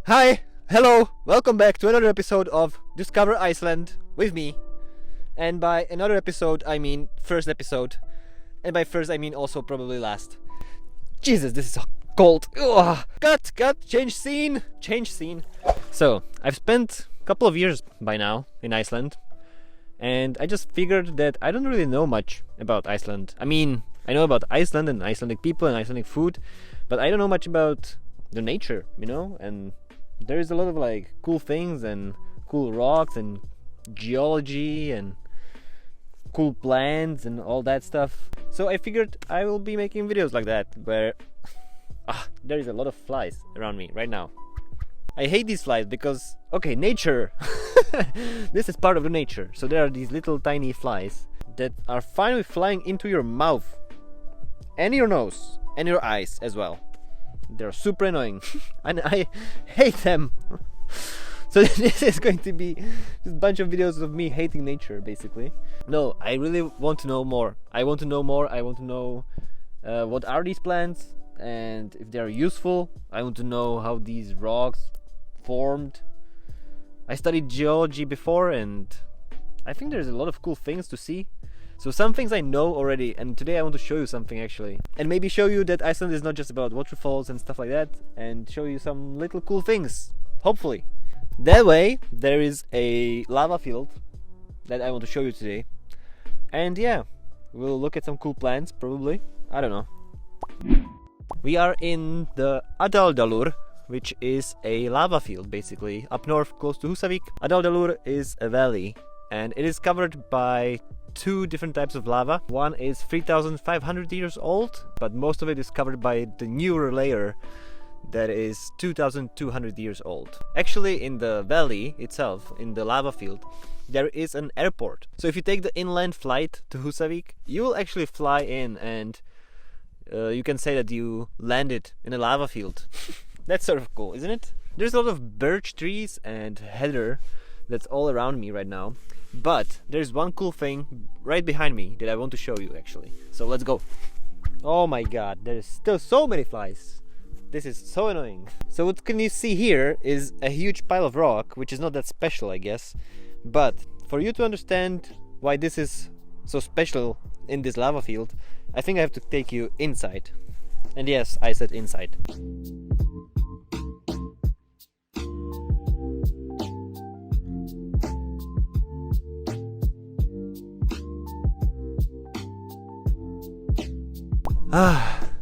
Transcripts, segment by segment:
Hi, hello, welcome back to another episode of Discover Iceland with me. And by another episode, I mean first episode. And by first, I mean also probably last. Jesus, this is so cold. Ugh. Cut, change scene. So, I've spent a couple of years by now in Iceland. And I just figured that I don't really know much about Iceland. I mean, I know about Iceland and Icelandic people and Icelandic food, but I don't know much about the nature, and there's a lot of like cool things and cool rocks and geology and cool plants and all that stuff. So I figured I will be making videos like that where there is a lot of flies around me right now. I hate these flies because, okay, nature. This is part of the nature. So there are these little tiny flies that are fine with flying into your mouth and your nose and your eyes as well. They're super annoying and I hate them. So this is going to be just a bunch of videos of me hating nature, basically. No, I really want to know more. I want to know what are these plants and if they are useful. I want to know how these rocks formed. I studied geology before and I think there's a lot of cool things to see. So some things I know already, and today I want to show you something actually. And maybe show you that Iceland is not just about waterfalls and stuff like that, and show you some little cool things, hopefully. That way, there is a lava field that I want to show you today. And yeah, we'll look at some cool plants, probably. I don't know. We are in the Adaldalur, which is a lava field, basically, up north, close to Húsavík. Adaldalur is a valley, and it is covered by two different types of lava. One is 3,500 years old, but most of it is covered by the newer layer that is 2,200 years old. Actually, in the valley itself, in the lava field, there is an airport. So if you take the inland flight to Húsavík, you will actually fly in and you can say that you landed in a lava field. That's sort of cool, isn't it? There's a lot of birch trees and heather that's all around me right now. But there's one cool thing right behind me that I want to show you actually. So let's go. Oh my god, there's still so many flies. This is so annoying. So what can you see here is a huge pile of rock, which is not that special, I guess. But for you to understand why this is so special in this lava field, I think I have to take you inside. And yes, I said inside.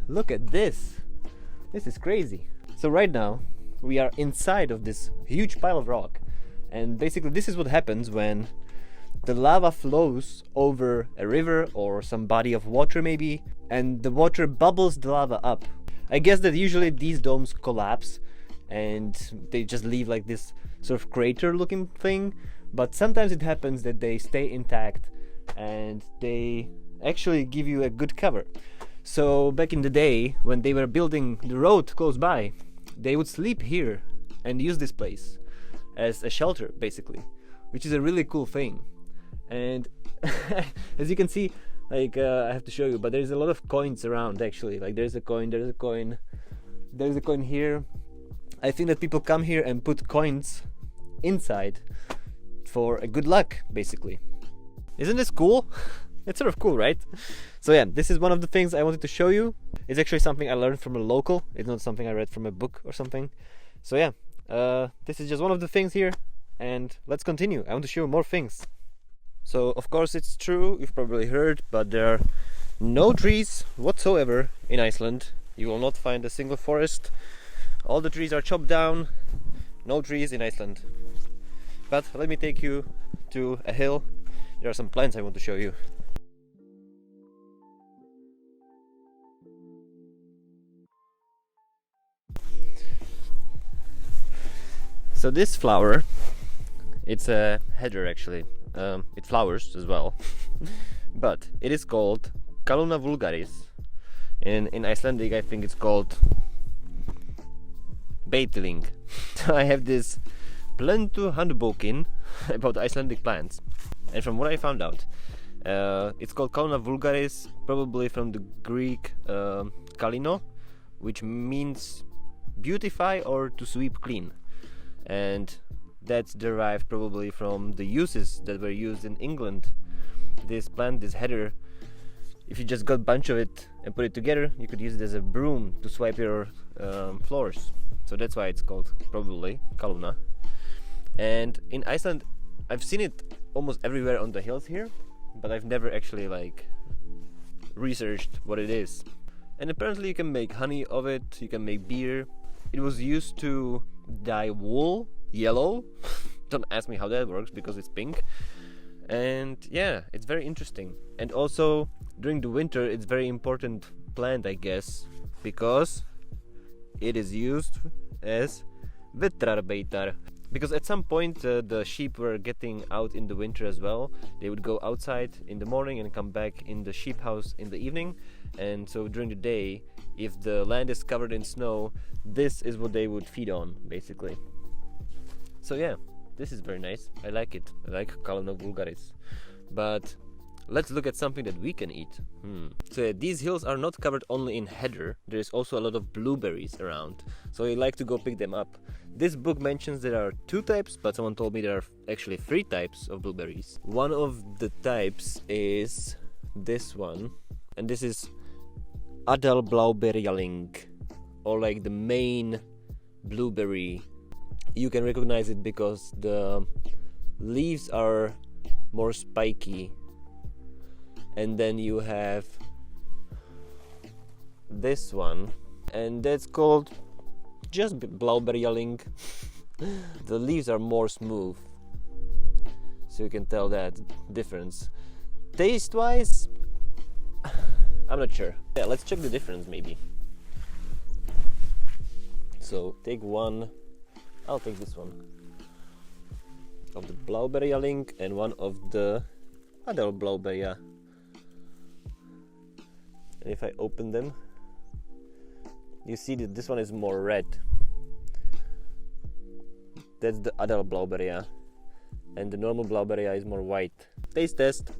Look at this. This is crazy. So right now we are inside of this huge pile of rock, and basically this is what happens when the lava flows over a river or some body of water maybe, and the water bubbles the lava up. I guess that usually these domes collapse and they just leave like this sort of crater looking thing, but sometimes it happens that they stay intact and they actually give you a good cover. So back in the day, when they were building the road close by, they would sleep here and use this place as a shelter, basically, which is a really cool thing. And as you can see, like I have to show you, but there's a lot of coins around actually. Like there's a coin here. I think that people come here and put coins inside for a good luck, basically. Isn't this cool? It's sort of cool, right? So yeah, this is one of the things I wanted to show you. It's actually something I learned from a local. It's not something I read from a book or something. So yeah, this is just one of the things here. And let's continue. I want to show you more things. So of course it's true, you've probably heard, but there are no trees whatsoever in Iceland. You will not find a single forest. All the trees are chopped down. No trees in Iceland. But let me take you to a hill. There are some plants I want to show you. So this flower, it's a heather actually. It flowers as well, but it is called Kaluna vulgaris. In Icelandic, I think it's called Beitling. I have this Plöntu handbókin about Icelandic plants, and from what I found out, it's called Kaluna vulgaris, probably from the Greek kalino, which means beautify or to sweep clean. and that's derived probably from the uses that were used in England. This plant, this heather, if you just got a bunch of it and put it together, you could use it as a broom to swipe your floors. So that's why it's called probably kaluna. And in Iceland, I've seen it almost everywhere on the hills here, but I've never actually like researched what it is. And apparently you can make honey of it, you can make beer. It was used to dye wool yellow. Don't ask me how that works because it's pink. And yeah, it's very interesting. And also during the winter it's very important plant, I guess, because it is used as vetrarbeitar. Because at some point the sheep were getting out in the winter as well. They would go outside in the morning and come back in the sheep house in the evening. And so during the day, if the land is covered in snow, this is what they would feed on, basically. So yeah, this is very nice. I like it. I like Kaluna vulgaris. But let's look at something that we can eat. So yeah, these hills are not covered only in heather. There is also a lot of blueberries around. So you like to go pick them up. This book mentions there are 2 types, but someone told me there are actually 3 types of blueberries. One of the types is this one, and this is Adaldalur, or like the main blueberry. You can recognize it because the leaves are more spiky, and then you have this one, and that's called just blauberjaling. The leaves are more smooth, so you can tell that difference. Taste wise, I'm not sure. Yeah, let's check the difference maybe. So take one, I'll take this one of the blauberjaling and one of the Adaldalur. And if I open them, you see that this one is more red. That's the Adaldalur, and the normal blauberry is more white. Taste test.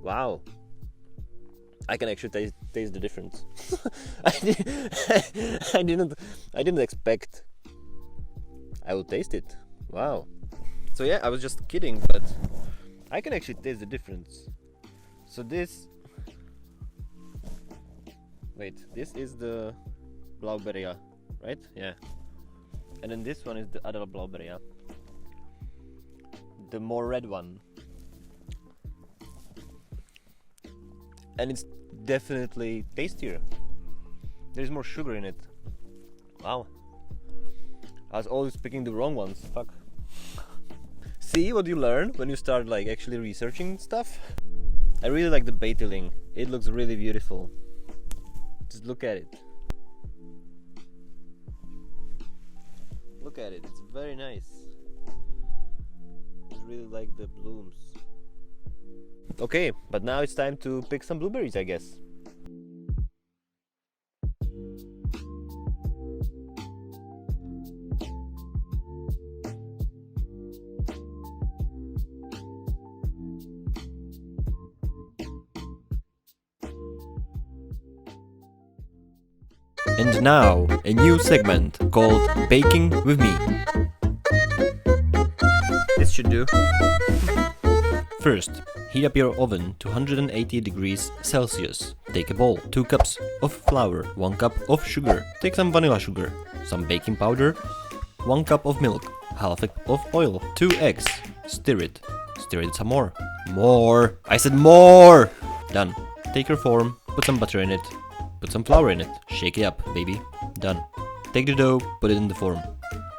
Wow. I can actually taste the difference. I didn't expect I will taste it. Wow. So yeah, I was just kidding, but I can actually taste the difference. So this is the blauberry, right? Yeah. And then this one is the Adaldalur, the more red one. And it's definitely tastier. There's more sugar in it. Wow. I was always picking the wrong ones. Fuck. See what you learn when you start like actually researching stuff? I really like the beiteling. It looks really beautiful. Just look at it. Look at it. It's very nice. I really like the blooms. Okay, but now it's time to pick some blueberries, I guess. And now, a new segment called Baking with Me. This should do. First, heat up your oven to 180 degrees Celsius. Take a bowl, 2 cups of flour, 1 cup of sugar. Take some vanilla sugar, some baking powder, 1 cup of milk, half a cup of oil, 2 eggs. Stir it. Stir it some more. More! I said more! Done. Take your form, put some butter in it, put some flour in it. Shake it up, baby. Done. Take the dough, put it in the form.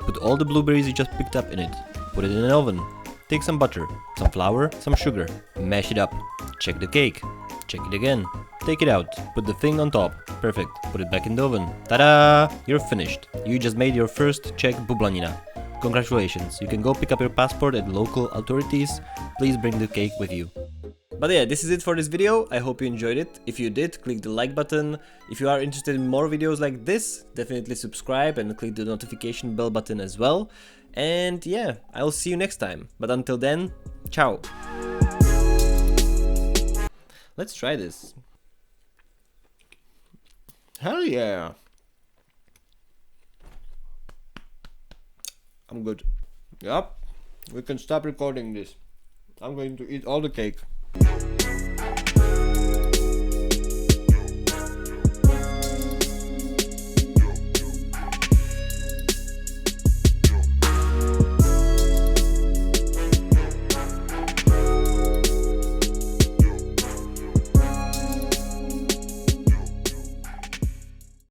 Put all the blueberries you just picked up in it. Put it in an oven. Take some butter, some flour, some sugar, mash it up. Check the cake. Check it again. Take it out. Put the thing on top. Perfect. Put it back in the oven. Ta-da! You're finished. You just made your first Czech bublanina. Congratulations. You can go pick up your passport at local authorities. Please bring the cake with you. But yeah, this is it for this video. I hope you enjoyed it. If you did, click the like button. If you are interested in more videos like this, definitely subscribe and click the notification bell button as well. And yeah, I'll see you next time. But until then, ciao. Let's try this. Hell yeah. I'm good. Yup. We can stop recording this. I'm going to eat all the cake.